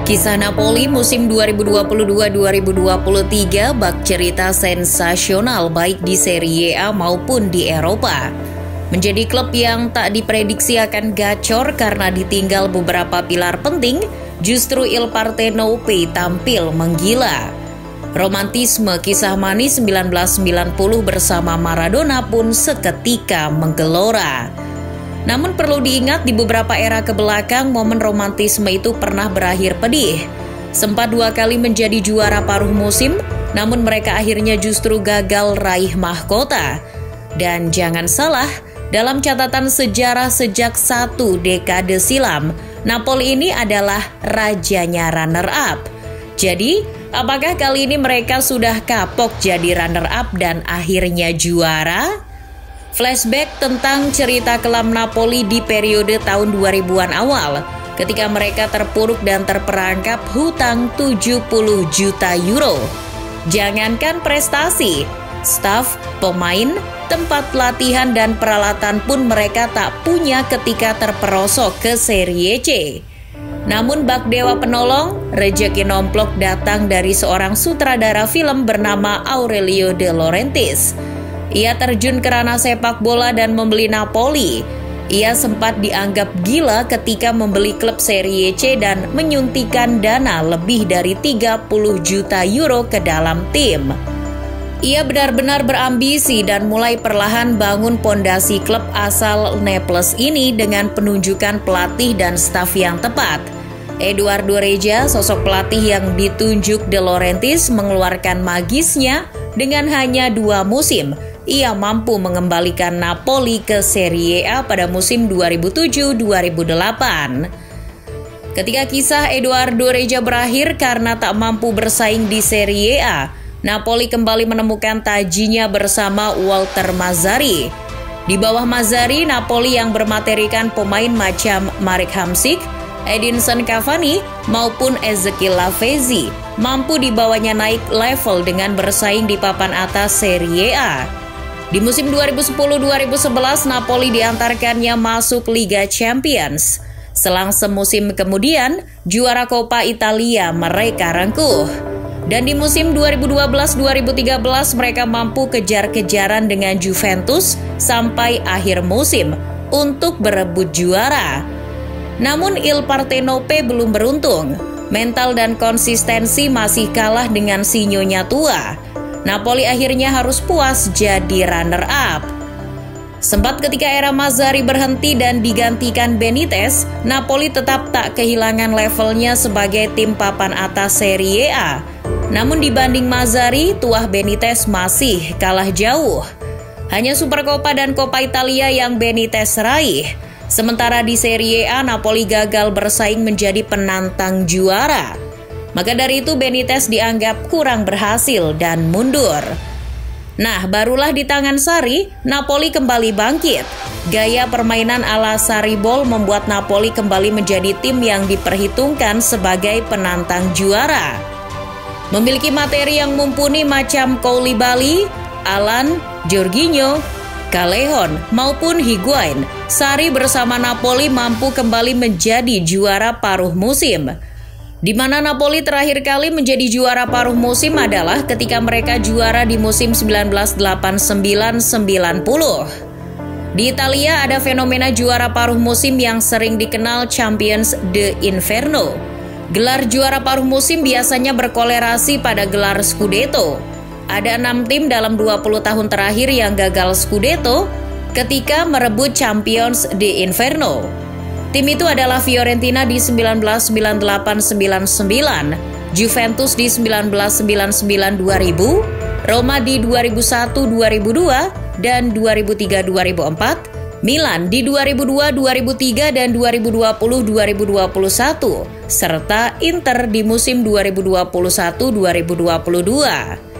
Kisah Napoli musim 2022-2023 bak cerita sensasional baik di Serie A maupun di Eropa. Menjadi klub yang tak diprediksi akan gacor karena ditinggal beberapa pilar penting, justru Il Partenope tampil menggila. Romantisme kisah manis 1990 bersama Maradona pun seketika menggelora. Namun perlu diingat di beberapa era kebelakang momen romantisme itu pernah berakhir pedih. Sempat 2 kali menjadi juara paruh musim, namun mereka akhirnya justru gagal raih mahkota. Dan jangan salah, dalam catatan sejarah sejak 1 dekade silam, Napoli ini adalah rajanya runner-up. Jadi, apakah kali ini mereka sudah kapok jadi runner-up dan akhirnya juara? Flashback tentang cerita kelam Napoli di periode tahun 2000-an awal, ketika mereka terpuruk dan terperangkap hutang 70 juta euro. Jangankan prestasi, staf, pemain, tempat latihan dan peralatan pun mereka tak punya ketika terperosok ke Serie C. Namun bak dewa penolong, rejeki nomplok datang dari seorang sutradara film bernama Aurelio De Laurentiis. Ia terjun ke ranah sepak bola dan membeli Napoli. Ia sempat dianggap gila ketika membeli klub Serie C dan menyuntikkan dana lebih dari 30 juta euro ke dalam tim. Ia benar-benar berambisi dan mulai perlahan bangun pondasi klub asal Naples ini dengan penunjukan pelatih dan staf yang tepat. Eduardo Reja, sosok pelatih yang ditunjuk De Laurentiis, mengeluarkan magisnya dengan hanya 2 musim. Ia mampu mengembalikan Napoli ke Serie A pada musim 2007-2008. Ketika kisah Eduardo Reja berakhir karena tak mampu bersaing di Serie A, Napoli kembali menemukan tajinya bersama Walter Mazzarri. Di bawah Mazzarri, Napoli yang bermaterikan pemain macam Marek Hamsik, Edinson Cavani maupun Ezequiel Lavezzi mampu dibawanya naik level dengan bersaing di papan atas Serie A. Di musim 2010-2011, Napoli diantarkannya masuk Liga Champions. Selang semusim kemudian, juara Coppa Italia mereka rengkuh. Dan di musim 2012-2013, mereka mampu kejar-kejaran dengan Juventus sampai akhir musim untuk berebut juara. Namun Il Partenope belum beruntung. Mental dan konsistensi masih kalah dengan si Nyonya tua. Napoli akhirnya harus puas jadi runner-up. Sempat ketika era Mazzarri berhenti dan digantikan Benitez, Napoli tetap tak kehilangan levelnya sebagai tim papan atas Serie A. Namun dibanding Mazzarri, tuah Benitez masih kalah jauh. Hanya Supercoppa dan Coppa Italia yang Benitez raih. Sementara di Serie A, Napoli gagal bersaing menjadi penantang juara. Maka dari itu Benitez dianggap kurang berhasil dan mundur. Nah, barulah di tangan Sarri, Napoli kembali bangkit. Gaya permainan ala Sarri Ball membuat Napoli kembali menjadi tim yang diperhitungkan sebagai penantang juara. Memiliki materi yang mumpuni macam Koulibaly, Alan, Jorginho, Callejon maupun Higuain, Sarri bersama Napoli mampu kembali menjadi juara paruh musim. Di mana Napoli terakhir kali menjadi juara paruh musim adalah ketika mereka juara di musim 1989-90. Di Italia ada fenomena juara paruh musim yang sering dikenal Champions de Inferno. Gelar juara paruh musim biasanya berkolerasi pada gelar Scudetto. Ada 6 tim dalam 20 tahun terakhir yang gagal Scudetto ketika merebut Champions de Inferno. Tim itu adalah Fiorentina di 1998-99, Juventus di 1999-2000, Roma di 2001-2002 dan 2003-2004, Milan di 2002-2003 dan 2020-2021, serta Inter di musim 2021-2022.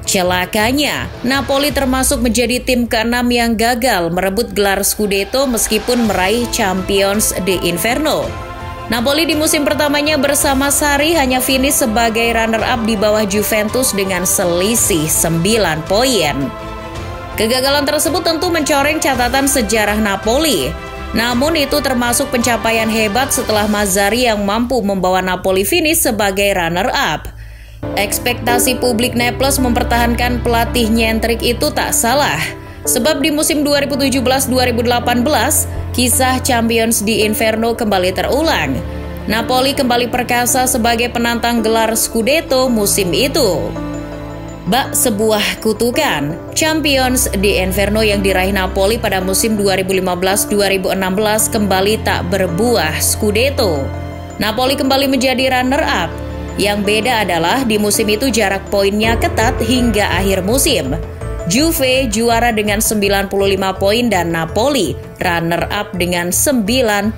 Celakanya, Napoli termasuk menjadi tim ke-6 yang gagal merebut gelar Scudetto meskipun meraih Champions de Inferno. Napoli di musim pertamanya bersama Sarri hanya finish sebagai runner-up di bawah Juventus dengan selisih 9 poin. Kegagalan tersebut tentu mencoreng catatan sejarah Napoli. Namun itu termasuk pencapaian hebat setelah Mazzarri yang mampu membawa Napoli finish sebagai runner-up. Ekspektasi publik Naples mempertahankan pelatih nyentrik itu tak salah. Sebab di musim 2017-2018, kisah Champions di Inferno kembali terulang. Napoli kembali perkasa sebagai penantang gelar Scudetto musim itu. Bak sebuah kutukan, Champions di Inferno yang diraih Napoli pada musim 2015-2016 kembali tak berbuah Scudetto. Napoli kembali menjadi runner-up. Yang beda adalah di musim itu jarak poinnya ketat hingga akhir musim. Juve juara dengan 95 poin dan Napoli runner-up dengan 91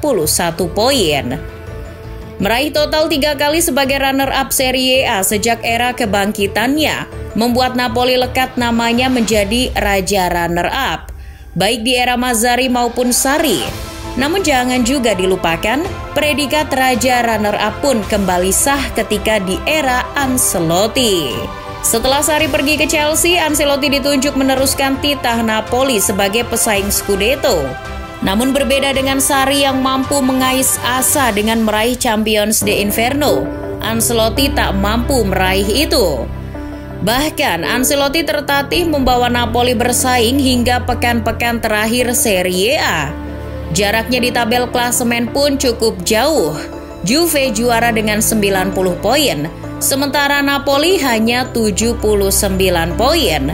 poin. Meraih total 3 kali sebagai runner-up Serie A sejak era kebangkitannya, membuat Napoli lekat namanya menjadi Raja Runner-up, baik di era Mazzarri maupun Sarri. Namun jangan juga dilupakan, predikat Raja Runner-up pun kembali sah ketika di era Ancelotti. Setelah Sarri pergi ke Chelsea, Ancelotti ditunjuk meneruskan titah Napoli sebagai pesaing Scudetto. Namun berbeda dengan Sarri yang mampu mengais asa dengan meraih Champions di Inferno, Ancelotti tak mampu meraih itu. Bahkan Ancelotti tertatih membawa Napoli bersaing hingga pekan-pekan terakhir Serie A. Jaraknya di tabel klasemen pun cukup jauh. Juve juara dengan 90 poin, sementara Napoli hanya 79 poin.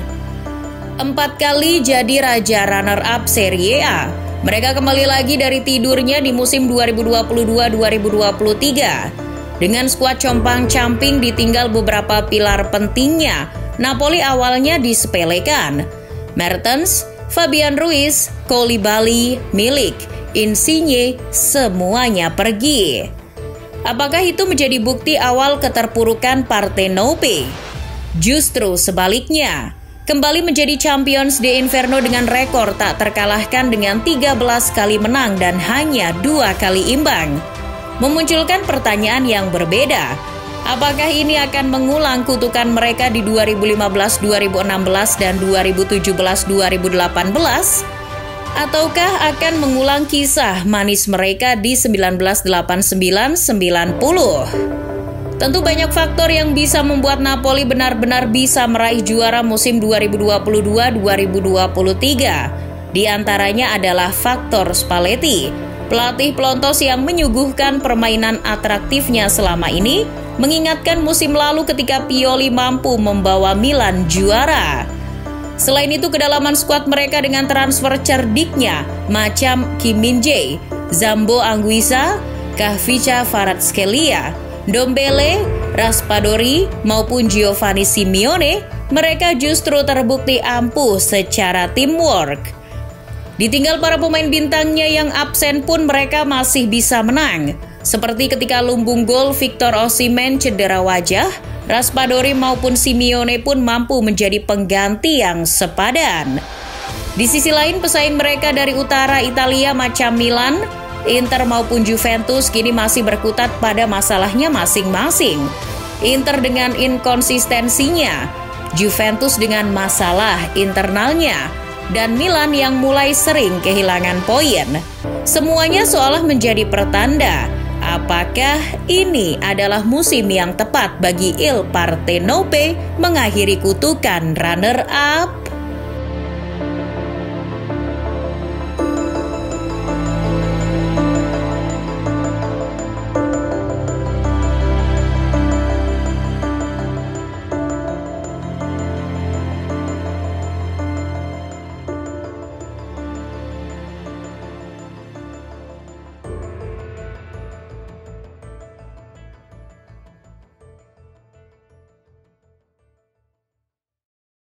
4 kali jadi raja runner-up Serie A. Mereka kembali lagi dari tidurnya di musim 2022-2023. Dengan skuad compang-camping ditinggal beberapa pilar pentingnya, Napoli awalnya disepelekan. Mertens, Fabian Ruiz, Koulibaly, Milik, Insigne, semuanya pergi. Apakah itu menjadi bukti awal keterpurukan Partenope? Justru sebaliknya, kembali menjadi Champions di Inferno dengan rekor tak terkalahkan dengan 13 kali menang dan hanya 2 kali imbang. Memunculkan pertanyaan yang berbeda. Apakah ini akan mengulang kutukan mereka di 2015-2016 dan 2017-2018? Ataukah akan mengulang kisah manis mereka di 1989-90? Tentu banyak faktor yang bisa membuat Napoli benar-benar bisa meraih juara musim 2022-2023. Di antaranya adalah faktor Spalletti, pelatih pelontos yang menyuguhkan permainan atraktifnya selama ini, mengingatkan musim lalu ketika Pioli mampu membawa Milan juara. Selain itu, kedalaman skuad mereka dengan transfer cerdiknya macam Kim Min-jae, Zambo Anguissa, Khvicha Kvaratskhelia, Ndombele, Raspadori maupun Giovanni Simeone, mereka justru terbukti ampuh secara teamwork. Ditinggal para pemain bintangnya yang absen pun mereka masih bisa menang. Seperti ketika lumbung gol Victor Osimhen cedera wajah, Raspadori maupun Simeone pun mampu menjadi pengganti yang sepadan. Di sisi lain, pesaing mereka dari utara Italia macam Milan, Inter maupun Juventus kini masih berkutat pada masalahnya masing-masing. Inter dengan inkonsistensinya, Juventus dengan masalah internalnya, dan Milan yang mulai sering kehilangan poin. Semuanya seolah menjadi pertanda, apakah ini adalah musim yang tepat bagi Il Partenope mengakhiri kutukan runner-up?